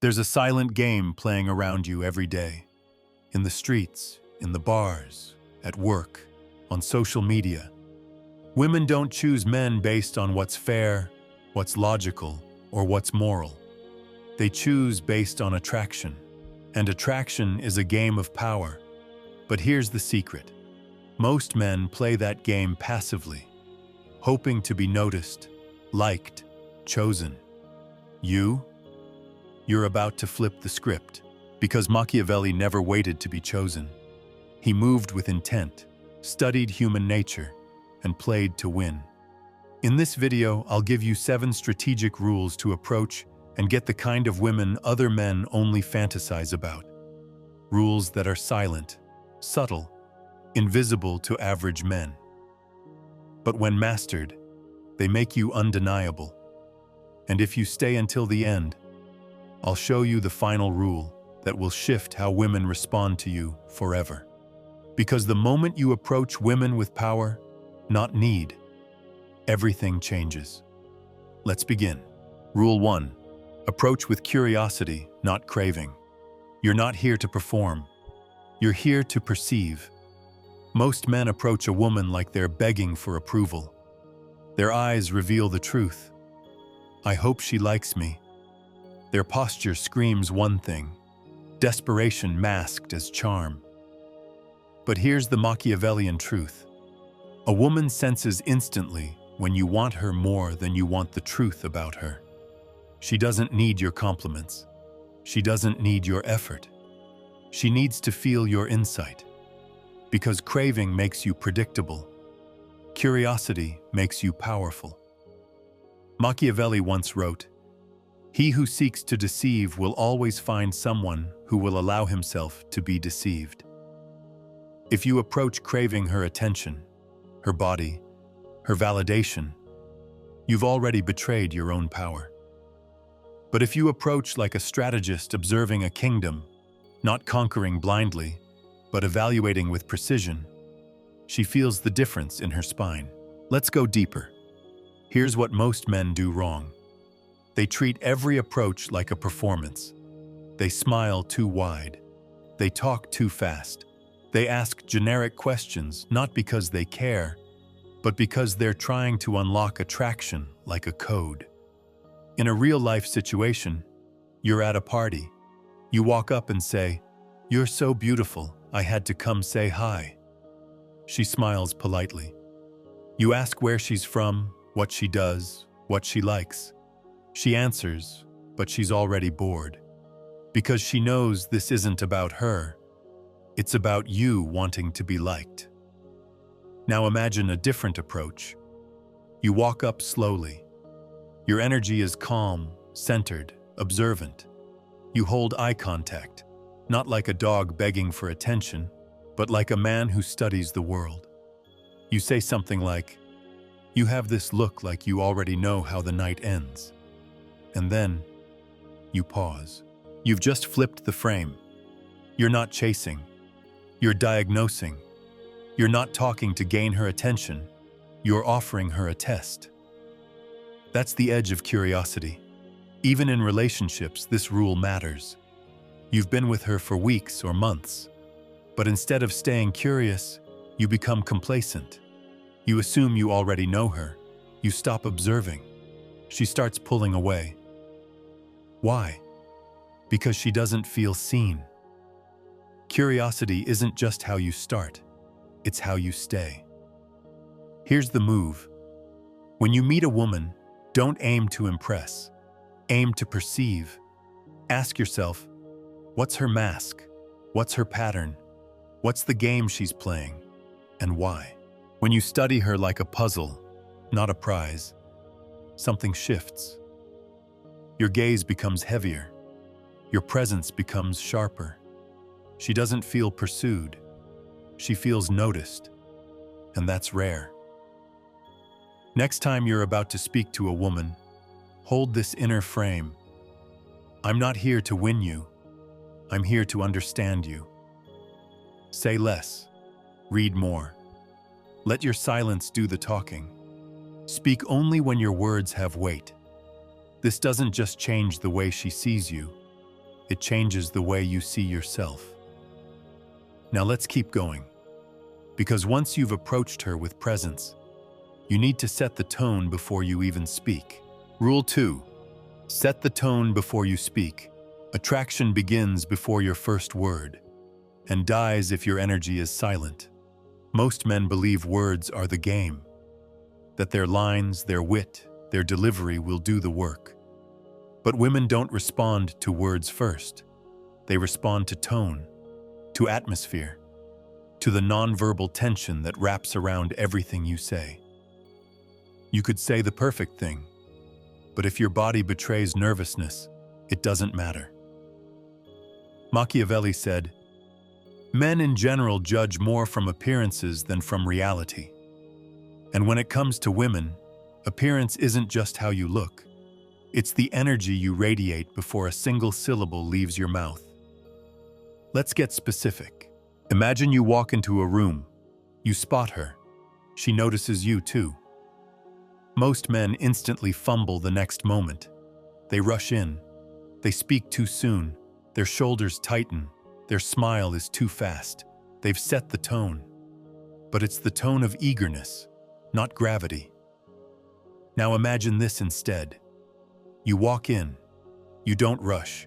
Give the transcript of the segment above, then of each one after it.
There's a silent game playing around you every day. In the streets, in the bars, at work, on social media. Women don't choose men based on what's fair, what's logical, or what's moral. They choose based on attraction. And attraction is a game of power. But here's the secret. Most men play that game passively, hoping to be noticed, liked, chosen. You're about to flip the script, because Machiavelli never waited to be chosen. He moved with intent, studied human nature, and played to win. In this video, I'll give you 7 strategic rules to approach and get the kind of women other men only fantasize about. Rules that are silent, subtle, invisible to average men. But when mastered, they make you undeniable. And if you stay until the end, I'll show you the final rule that will shift how women respond to you forever. Because the moment you approach women with power, not need, everything changes. Let's begin. Rule 1. Approach with curiosity, not craving. You're not here to perform. You're here to perceive. Most men approach a woman like they're begging for approval. Their eyes reveal the truth. I hope she likes me. Their posture screams one thing, desperation masked as charm. But here's the Machiavellian truth. A woman senses instantly when you want her more than you want the truth about her. She doesn't need your compliments. She doesn't need your effort. She needs to feel your insight. Because craving makes you predictable. Curiosity makes you powerful. Machiavelli once wrote, "He who seeks to deceive will always find someone who will allow himself to be deceived." If you approach craving her attention, her body, her validation, you've already betrayed your own power. But if you approach like a strategist observing a kingdom, not conquering blindly, but evaluating with precision, she feels the difference in her spine. Let's go deeper. Here's what most men do wrong. They treat every approach like a performance. They smile too wide. They talk too fast. They ask generic questions, not because they care, but because they're trying to unlock attraction like a code. In a real-life situation, you're at a party. You walk up and say, "You're so beautiful, I had to come say hi." She smiles politely. You ask where she's from, what she does, what she likes. She answers, but she's already bored. Because she knows this isn't about her. It's about you wanting to be liked. Now imagine a different approach. You walk up slowly. Your energy is calm, centered, observant. You hold eye contact, not like a dog begging for attention, but like a man who studies the world. You say something like, "You have this look like you already know how the night ends." And then, you pause. You've just flipped the frame. You're not chasing. You're diagnosing. You're not talking to gain her attention. You're offering her a test. That's the edge of curiosity. Even in relationships, this rule matters. You've been with her for weeks or months, but instead of staying curious, you become complacent. You assume you already know her. You stop observing. She starts pulling away. Why? Because she doesn't feel seen. Curiosity isn't just how you start, it's how you stay. Here's the move. When you meet a woman, don't aim to impress. Aim to perceive. Ask yourself, what's her mask? What's her pattern? What's the game she's playing? And why? When you study her like a puzzle, not a prize, something shifts. Your gaze becomes heavier. Your presence becomes sharper. She doesn't feel pursued. She feels noticed. And that's rare. Next time you're about to speak to a woman, hold this inner frame. I'm not here to win you. I'm here to understand you. Say less. Read more. Let your silence do the talking. Speak only when your words have weight. This doesn't just change the way she sees you. it changes the way you see yourself. Now let's keep going. Because once you've approached her with presence, you need to set the tone before you even speak. Rule 2. Set the tone before you speak. Attraction begins before your first word, and dies if your energy is silent. Most men believe words are the game, that their lines, their wit, their delivery will do the work. But women don't respond to words first. They respond to tone, to atmosphere, to the nonverbal tension that wraps around everything you say. You could say the perfect thing, but if your body betrays nervousness, it doesn't matter. Machiavelli said, "Men in general judge more from appearances than from reality." And when it comes to women, appearance isn't just how you look. It's the energy you radiate before a single syllable leaves your mouth. Let's get specific. Imagine you walk into a room. You spot her. She notices you too. Most men instantly fumble the next moment. They rush in. They speak too soon. Their shoulders tighten. Their smile is too fast. They've set the tone. But it's the tone of eagerness, not gravity. Now imagine this instead. You walk in. You don't rush.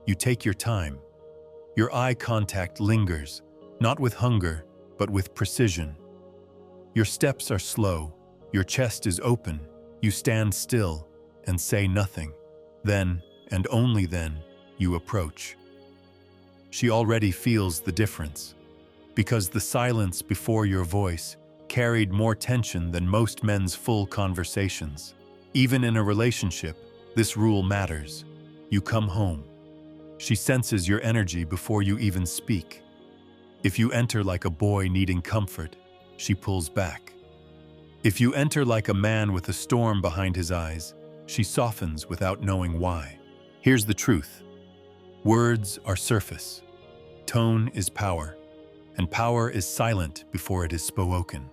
You take your time. Your eye contact lingers, not with hunger, but with precision. Your steps are slow. Your chest is open. You stand still and say nothing. Then, and only then, you approach. She already feels the difference, because the silence before your voice carried more tension than most men's full conversations. Even in a relationship, this rule matters. You come home. She senses your energy before you even speak. If you enter like a boy needing comfort, she pulls back. If you enter like a man with a storm behind his eyes, she softens without knowing why. Here's the truth. Words are surface. Tone is power, and power is silent before it is spoken.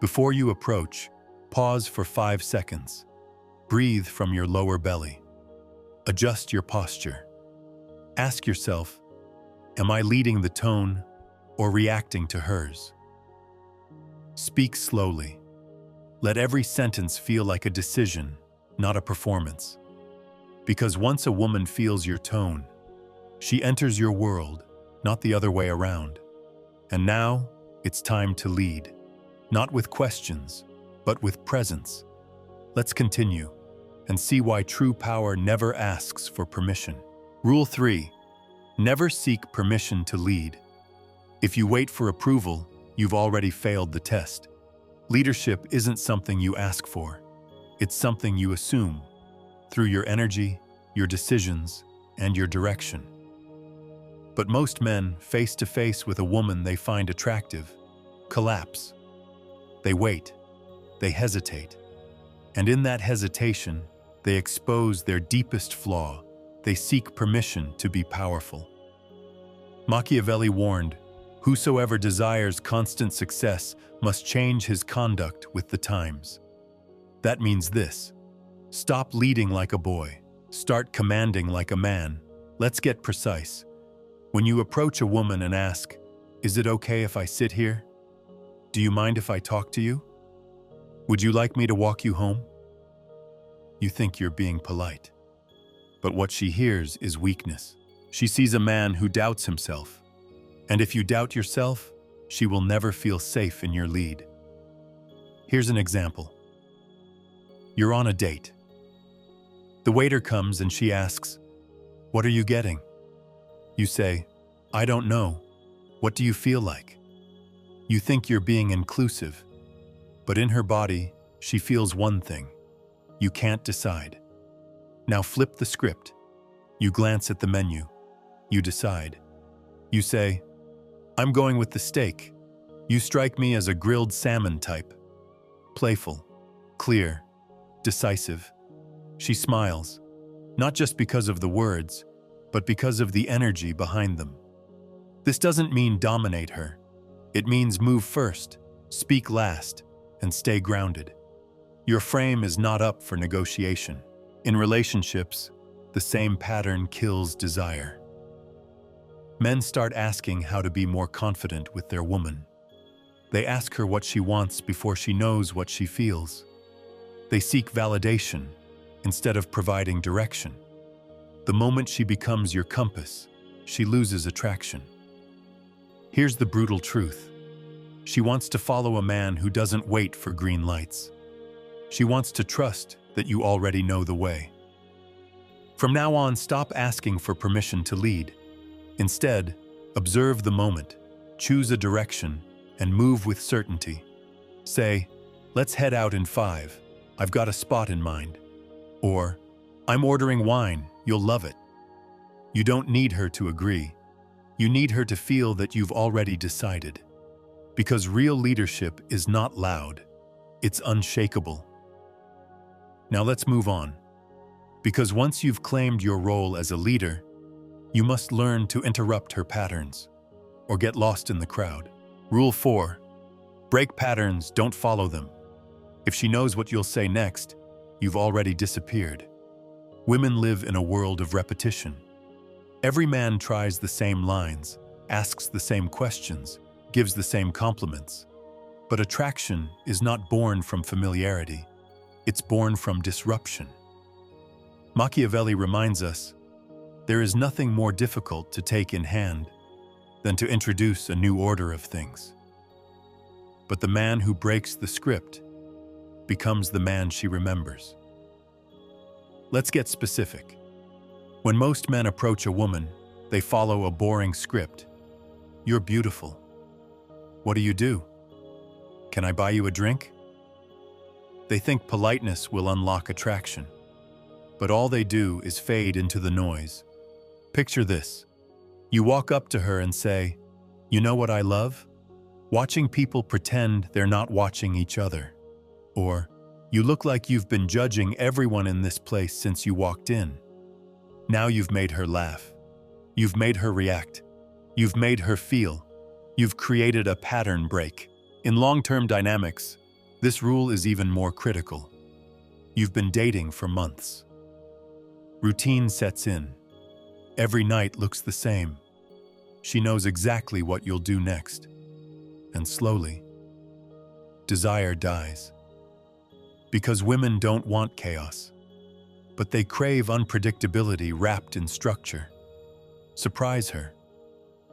Before you approach, pause for 5 seconds. Breathe from your lower belly. Adjust your posture. Ask yourself, am I leading the tone or reacting to hers? Speak slowly. Let every sentence feel like a decision, not a performance. Because once a woman feels your tone, she enters your world, not the other way around. And now, it's time to lead. Not with questions, but with presence. Let's continue and see why true power never asks for permission. Rule 3. Never seek permission to lead. If you wait for approval, you've already failed the test. Leadership isn't something you ask for. It's something you assume through your energy, your decisions, and your direction. But most men, face to face with a woman they find attractive, collapse. They wait. They hesitate. And in that hesitation, they expose their deepest flaw. They seek permission to be powerful. Machiavelli warned, "Whosoever desires constant success must change his conduct with the times." That means this: stop leading like a boy. Start commanding like a man. Let's get precise. When you approach a woman and ask, "Is it okay if I sit here? Do you mind if I talk to you? Would you like me to walk you home?" You think you're being polite. But what she hears is weakness. She sees a man who doubts himself. And if you doubt yourself, she will never feel safe in your lead. Here's an example. You're on a date. The waiter comes and she asks, "What are you getting?" You say, "I don't know. What do you feel like?" You think you're being inclusive, but in her body, she feels one thing. You can't decide. Now flip the script. You glance at the menu. You decide. You say, "I'm going with the steak. You strike me as a grilled salmon type." Playful, clear, decisive. She smiles, not just because of the words, but because of the energy behind them. This doesn't mean dominate her. It means move first, speak last, and stay grounded. Your frame is not up for negotiation. In relationships, the same pattern kills desire. Men start asking how to be more confident with their woman. They ask her what she wants before she knows what she feels. They seek validation instead of providing direction. The moment she becomes your compass, she loses attraction. Here's the brutal truth. She wants to follow a man who doesn't wait for green lights. She wants to trust that you already know the way. From now on, stop asking for permission to lead. Instead, observe the moment, choose a direction, and move with certainty. Say, "Let's head out in 5. I've got a spot in mind." Or, "I'm ordering wine, you'll love it." You don't need her to agree. You need her to feel that you've already decided. Because real leadership is not loud, it's unshakable. Now let's move on. Because once you've claimed your role as a leader, you must learn to interrupt her patterns, or get lost in the crowd. Rule 4. Break patterns, don't follow them. If she knows what you'll say next, you've already disappeared. Women live in a world of repetition. Every man tries the same lines, asks the same questions, gives the same compliments. But attraction is not born from familiarity. It's born from disruption. Machiavelli reminds us, there is nothing more difficult to take in hand than to introduce a new order of things. But the man who breaks the script becomes the man she remembers. Let's get specific. When most men approach a woman, they follow a boring script. "You're beautiful." "What do you do?" "Can I buy you a drink?" They think politeness will unlock attraction. But all they do is fade into the noise. Picture this. You walk up to her and say, "You know what I love? Watching people pretend they're not watching each other." Or, "You look like you've been judging everyone in this place since you walked in." Now you've made her laugh. You've made her react. You've made her feel. You've created a pattern break. In long-term dynamics, this rule is even more critical. You've been dating for months. Routine sets in. Every night looks the same. She knows exactly what you'll do next. And slowly, desire dies. Because women don't want chaos, but they crave unpredictability wrapped in structure. Surprise her,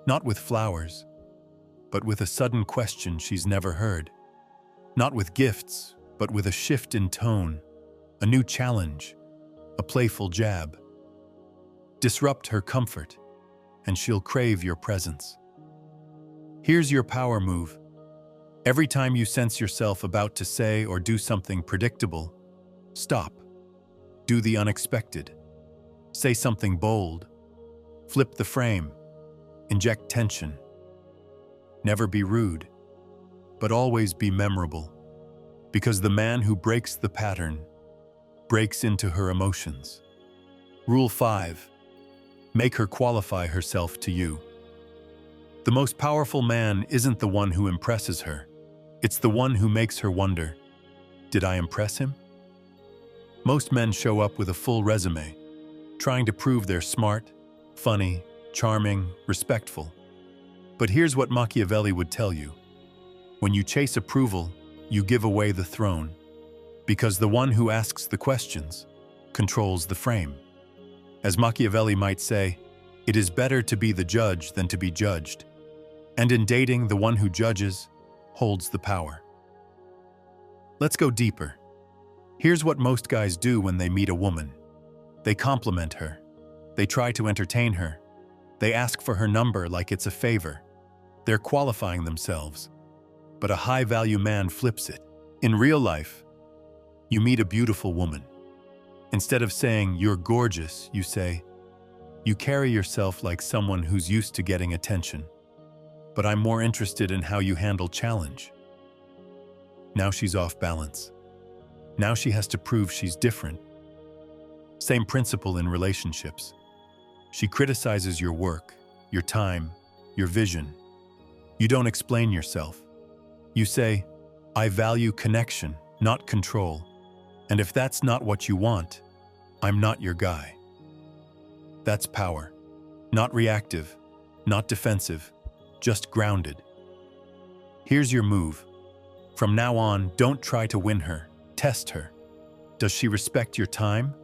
not with flowers, but with a sudden question she's never heard. Not with gifts, but with a shift in tone, a new challenge, a playful jab. Disrupt her comfort, and she'll crave your presence. Here's your power move. Every time you sense yourself about to say or do something predictable, stop. Do the unexpected. Say something bold. Flip the frame. Inject tension. Never be rude, but always be memorable. Because the man who breaks the pattern breaks into her emotions. Rule 5. Make her qualify herself to you. The most powerful man isn't the one who impresses her. It's the one who makes her wonder, did I impress him? Most men show up with a full resume, trying to prove they're smart, funny, charming, respectful. But here's what Machiavelli would tell you. When you chase approval, you give away the throne. Because the one who asks the questions controls the frame. As Machiavelli might say, it is better to be the judge than to be judged. And in dating, the one who judges holds the power. Let's go deeper. Here's what most guys do when they meet a woman. They compliment her. They try to entertain her. They ask for her number like it's a favor. They're qualifying themselves. But a high-value man flips it. In real life, you meet a beautiful woman. Instead of saying, "You're gorgeous," you say, "You carry yourself like someone who's used to getting attention. But I'm more interested in how you handle challenge." Now she's off balance. Now she has to prove she's different. Same principle in relationships. She criticizes your work, your time, your vision. You don't explain yourself. You say, "I value connection, not control. And if that's not what you want, I'm not your guy." That's power. Not reactive, not defensive, just grounded. Here's your move. From now on, don't try to win her, test her. Does she respect your time?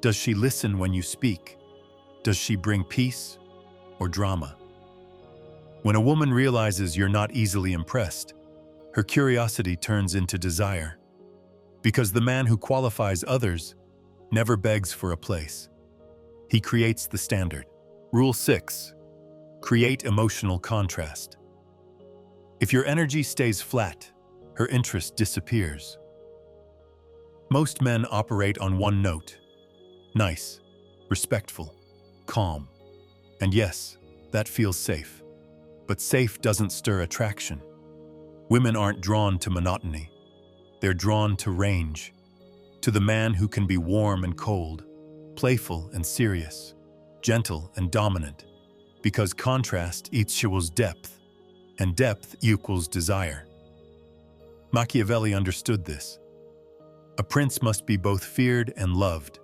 Does she listen when you speak? Does she bring peace or drama? When a woman realizes you're not easily impressed, her curiosity turns into desire. Because the man who qualifies others never begs for a place. He creates the standard. Rule 6. Create emotional contrast. If your energy stays flat, her interest disappears. Most men operate on one note: nice, respectful, calm. And yes, that feels safe. But safe doesn't stir attraction. Women aren't drawn to monotony. They're drawn to range, to the man who can be warm and cold, playful and serious, gentle and dominant, because contrast equals depth, and depth equals desire. Machiavelli understood this. A prince must be both feared and loved,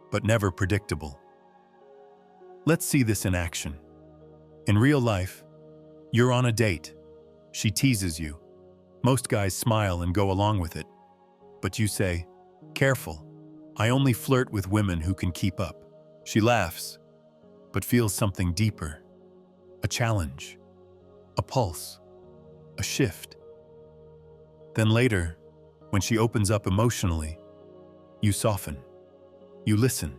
but never predictable. Let's see this in action. In real life, you're on a date. She teases you. Most guys smile and go along with it. But you say, "Careful, I only flirt with women who can keep up." She laughs, but feels something deeper. A challenge, a pulse, a shift. Then later, when she opens up emotionally, you soften, you listen,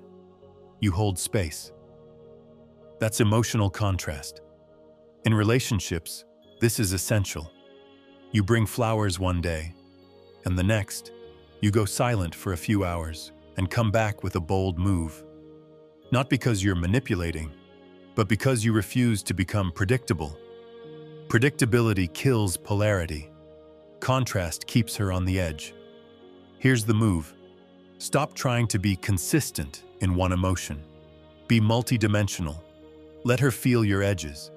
you hold space. That's emotional contrast. In relationships, this is essential. You bring flowers one day, and the next, you go silent for a few hours and come back with a bold move. Not because you're manipulating, but because you refuse to become predictable. Predictability kills polarity. Contrast keeps her on the edge. Here's the move. Stop trying to be consistent in one emotion. Be multidimensional. Let her feel your edges.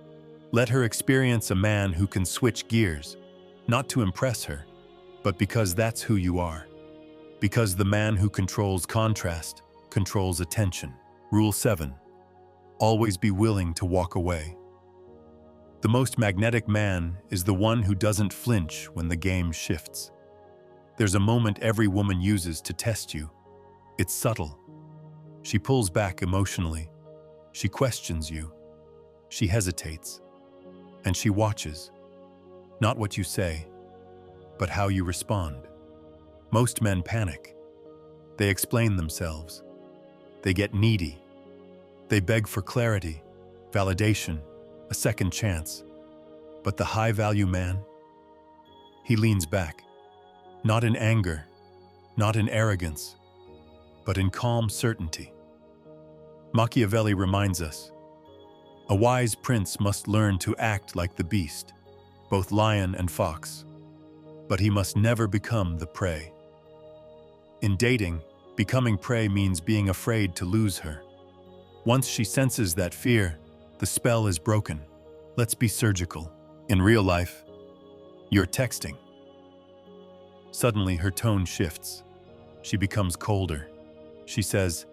Let her experience a man who can switch gears, not to impress her, but because that's who you are. Because the man who controls contrast controls attention. Rule 7. Always be willing to walk away. The most magnetic man is the one who doesn't flinch when the game shifts. There's a moment every woman uses to test you. It's subtle. She pulls back emotionally. She questions you. She hesitates. And she watches. Not what you say, but how you respond. Most men panic. They explain themselves. They get needy. They beg for clarity, validation, a second chance. But the high-value man, he leans back, not in anger, not in arrogance, but in calm certainty. Machiavelli reminds us, a wise prince must learn to act like the beast, both lion and fox, but he must never become the prey. In dating, becoming prey means being afraid to lose her. Once she senses that fear, the spell is broken. Let's be surgical. In real life, you're texting. Suddenly, her tone shifts. She becomes colder. She says,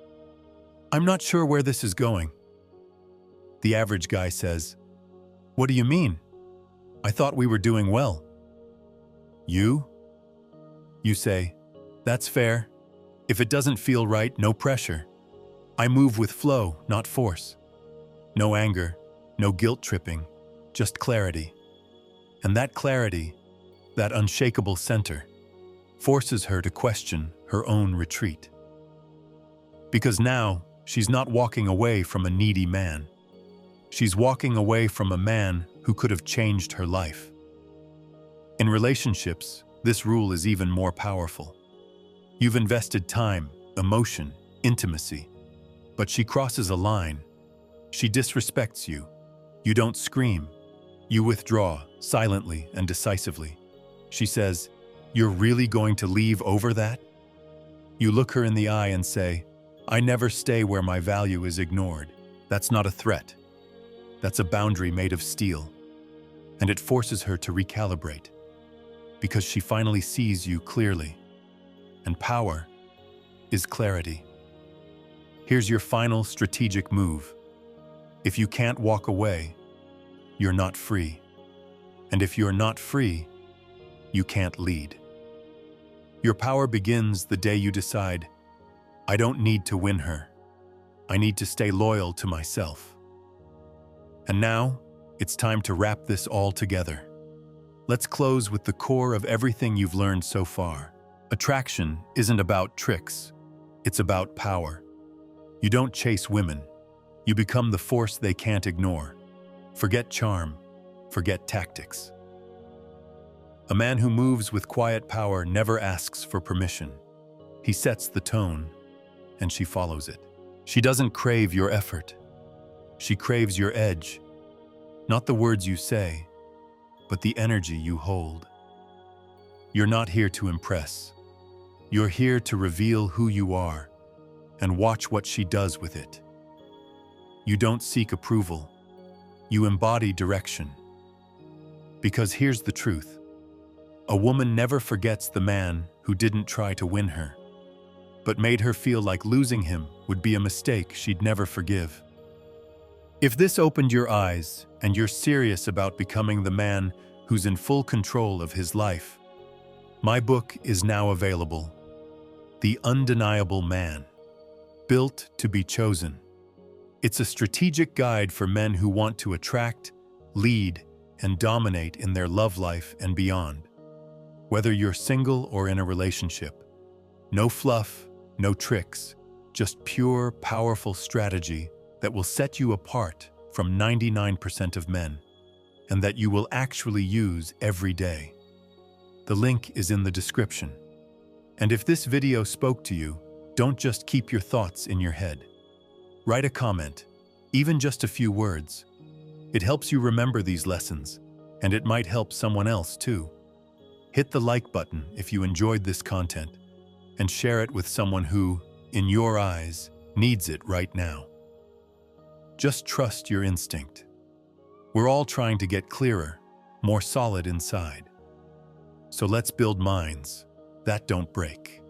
"I'm not sure where this is going." The average guy says, "What do you mean? I thought we were doing well." You say, "That's fair. If it doesn't feel right, no pressure. I move with flow, not force." No anger, no guilt tripping, just clarity. And that clarity, that unshakable center, forces her to question her own retreat. Because now, she's not walking away from a needy man. She's walking away from a man who could have changed her life. In relationships, this rule is even more powerful. You've invested time, emotion, intimacy, but she crosses a line. She disrespects you. You don't scream. You withdraw, silently and decisively. She says, "You're really going to leave over that?" You look her in the eye and say, "I never stay where my value is ignored." That's not a threat. That's a boundary made of steel. And it forces her to recalibrate. Because she finally sees you clearly. And power is clarity. Here's your final strategic move. If you can't walk away, you're not free. And if you're not free, you can't lead. Your power begins the day you decide, I don't need to win her. I need to stay loyal to myself. And now, it's time to wrap this all together. Let's close with the core of everything you've learned so far. Attraction isn't about tricks. It's about power. You don't chase women. You become the force they can't ignore. Forget charm. Forget tactics. A man who moves with quiet power never asks for permission. He sets the tone, and she follows it. She doesn't crave your effort. She craves your edge. Not the words you say, but the energy you hold. You're not here to impress. You're here to reveal who you are, and watch what she does with it. You don't seek approval. You embody direction. Because here's the truth. A woman never forgets the man who didn't try to win her, but made her feel like losing him would be a mistake she'd never forgive. If this opened your eyes and you're serious about becoming the man who's in full control of his life, my book is now available. The Undeniable Man, Built to be Chosen. It's a strategic guide for men who want to attract, lead, and dominate in their love life and beyond. Whether you're single or in a relationship, no fluff, no tricks, just pure, powerful strategy that will set you apart from 99% of men, and that you will actually use every day. The link is in the description. And if this video spoke to you, don't just keep your thoughts in your head. Write a comment, even just a few words. It helps you remember these lessons, and it might help someone else too. Hit the like button if you enjoyed this content, and share it with someone who, in your eyes, needs it right now. Just trust your instinct. We're all trying to get clearer, more solid inside. So let's build minds that don't break.